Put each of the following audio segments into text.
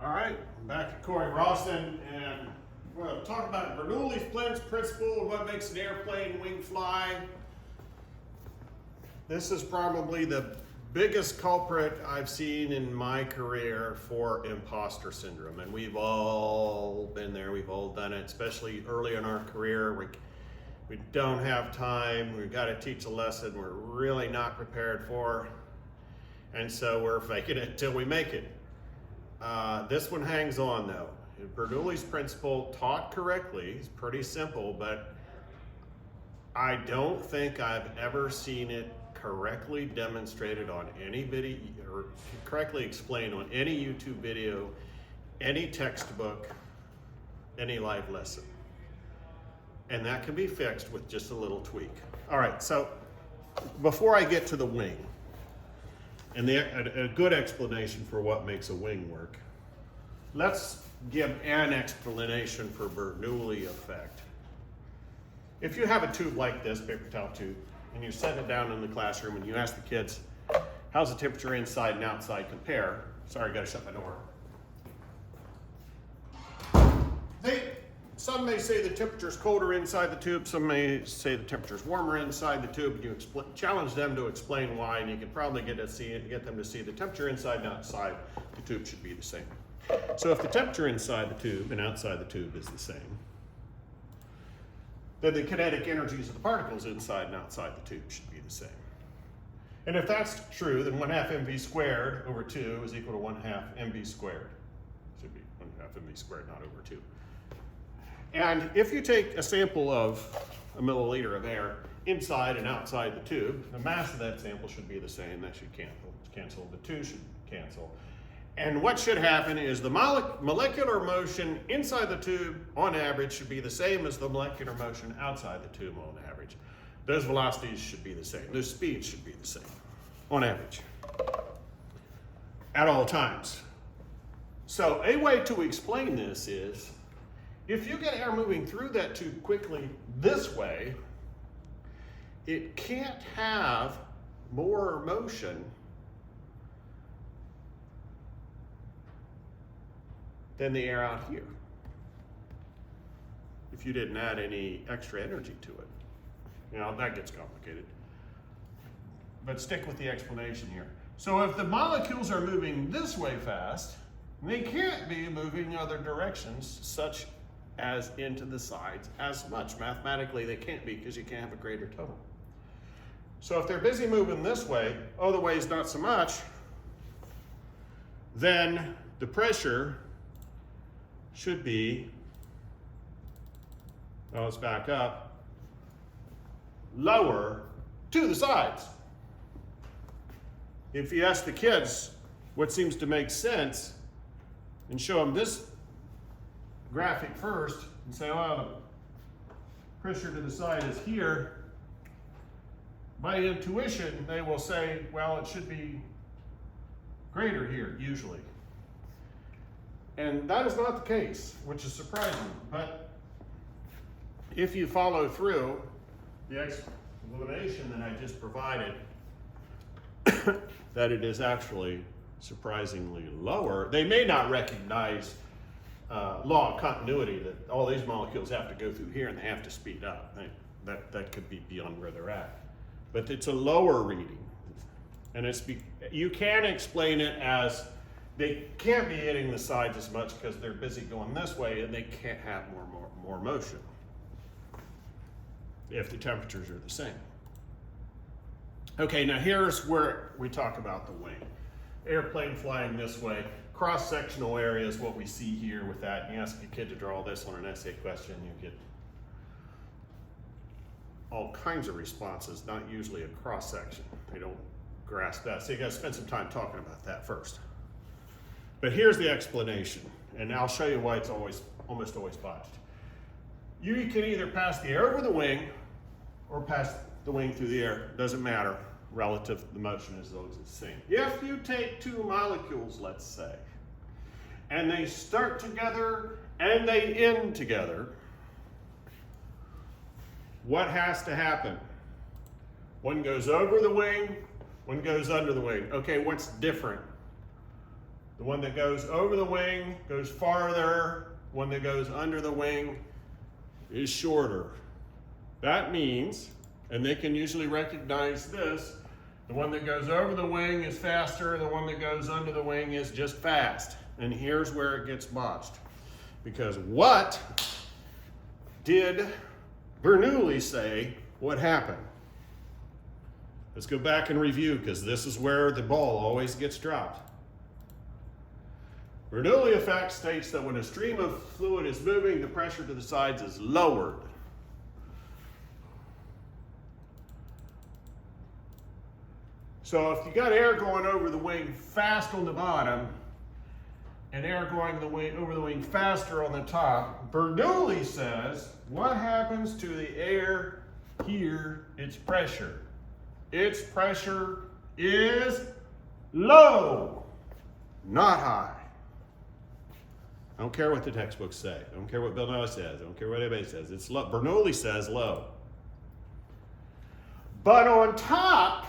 All right, I'm back at Corey Rawson, and we're going to talk about Bernoulli's principle and what makes an airplane wing fly. This is probably the biggest culprit I've seen in my career for imposter syndrome, and we've all been there, we've all done it, especially early in our career. We don't have time, we've got to teach a lesson we're really not prepared for, and so we're faking it till we make it. This one hangs on though. Bernoulli's principle, taught correctly, is pretty simple, but I don't think I've ever seen it correctly demonstrated on any video, or correctly explained on any YouTube video, any textbook, any live lesson. And that can be fixed with just a little tweak. All right, so before I get to the wing, and a good explanation for what makes a wing work, let's give an explanation for Bernoulli effect. If you have a tube like this, paper towel tube, and you set it down in the classroom and you ask the kids, how's the temperature inside and outside compare? Sorry, I gotta shut my door. Some may say the temperature's colder inside the tube, some may say the temperature's warmer inside the tube, and you challenge them to explain why, and you can probably get them to see the temperature inside and outside the tube should be the same. So if the temperature inside the tube and outside the tube is the same, then the kinetic energies of the particles inside and outside the tube should be the same. And if that's true, then 1/2 mv squared over 2 is equal to 1/2 mv squared. It should be 1/2 mv squared, not over 2. And if you take a sample of a milliliter of air inside and outside the tube, the mass of that sample should be the same. That should cancel. The 2 should cancel. And what should happen is the molecular motion inside the tube on average should be the same as the molecular motion outside the tube on average. Those velocities should be the same. Those speeds should be the same on average at all times. So a way to explain this is, if you get air moving through that tube quickly this way, it can't have more motion than the air out here if you didn't add any extra energy to it. You know, that gets complicated. But stick with the explanation here. So if the molecules are moving this way fast, they can't be moving other directions, such as into the sides as much. Mathematically, they can't be, because you can't have a greater total. So if they're busy moving this way, other ways not so much, then the pressure should be, now let's back up, lower to the sides. If you ask the kids what seems to make sense and show them this graphic first and say, well, the pressure to the side is here, by intuition they will say, well, it should be greater here usually. And that is not the case, which is surprising. But if you follow through the explanation that I just provided, that it is actually surprisingly lower, they may not recognize law of continuity, that all these molecules have to go through here and they have to speed up. That could be beyond where they're at. But it's a lower reading. And you can explain it as they can't be hitting the sides as much because they're busy going this way and they can't have more motion if the temperatures are the same. Okay, now here's where we talk about the wing. Airplane flying this way. Cross-sectional area is what we see here with that. You ask a kid to draw this on an essay question, you get all kinds of responses, not usually a cross-section. They don't grasp that. So you gotta spend some time talking about that first. But here's the explanation, and I'll show you why it's almost always botched. You can either pass the air over the wing or pass the wing through the air. Doesn't matter. Relative to the motion is always the same. If you take two molecules, let's say, and they start together and they end together, what has to happen? One goes over the wing, one goes under the wing. Okay, what's different? The one that goes over the wing goes farther. One that goes under the wing is shorter. That means, and they can usually recognize this, the one that goes over the wing is faster, the one that goes under the wing is just fast. And here's where it gets botched. Because what did Bernoulli say would happen? Let's go back and review, because this is where the ball always gets dropped. Bernoulli effect states that when a stream of fluid is moving, the pressure to the sides is lowered. So if you got air going over the wing fast on the bottom and air going over the wing faster on the top, Bernoulli says, what happens to the air here? Its pressure. Its pressure is low, not high. I don't care what the textbooks say. I don't care what Bernoulli says. I don't care what anybody says. It's low. Bernoulli says low. But on top,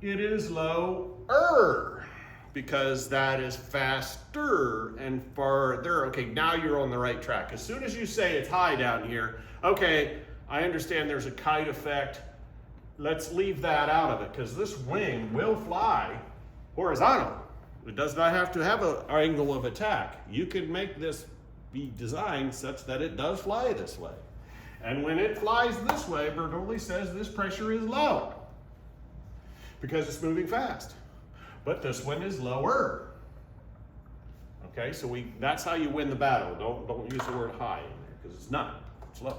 it is lower, because that is faster and farther. Okay, now you're on the right track. As soon as you say it's high down here, okay, I understand there's a kite effect. Let's leave that out of it, because this wing will fly horizontal. It does not have to have an angle of attack. You can make this be designed such that it does fly this way. And when it flies this way, Bernoulli says this pressure is low, because it's moving fast. But this one is lower. Okay, so that's how you win the battle. Don't use the word high in there, because it's not. It's low.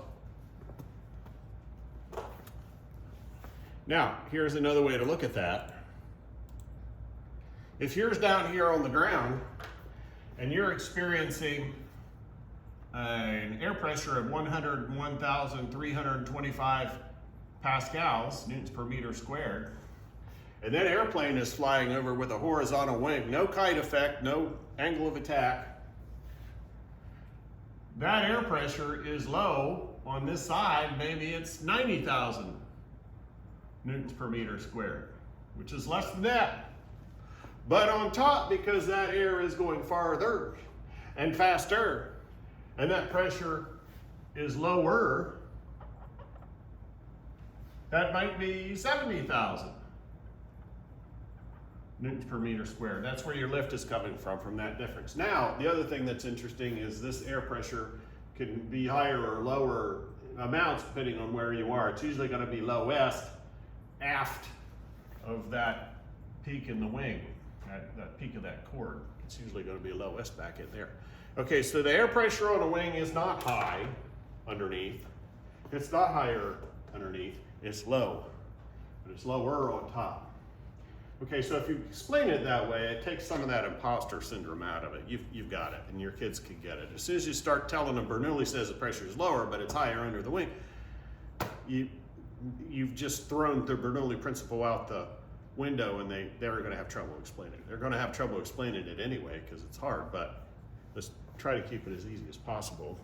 Now, here's another way to look at that. If you're down here on the ground and you're experiencing an air pressure of 101,325 pascals, newtons per meter squared, and that airplane is flying over with a horizontal wing, no kite effect, no angle of attack, that air pressure is low on this side. Maybe it's 90,000 newtons per meter squared, which is less than that. But on top, because that air is going farther and faster, and that pressure is lower, that might be 70,000 newtons per meter squared. That's where your lift is coming from that difference. Now, the other thing that's interesting is this air pressure can be higher or lower amounts depending on where you are. It's usually going to be low west, aft of that peak in the wing. That peak of that chord, it's usually going to be low west back in there. Okay, so the air pressure on a wing is not high underneath. It's not higher underneath. It's low, but it's lower on top. Okay, so if you explain it that way, it takes some of that imposter syndrome out of it. You've got it, and your kids can get it. As soon as you start telling them Bernoulli says the pressure is lower, but it's higher under the wing, you've just thrown the Bernoulli principle out the window, and they're going to have trouble explaining it. They're going to have trouble explaining it anyway, because it's hard, but let's try to keep it as easy as possible.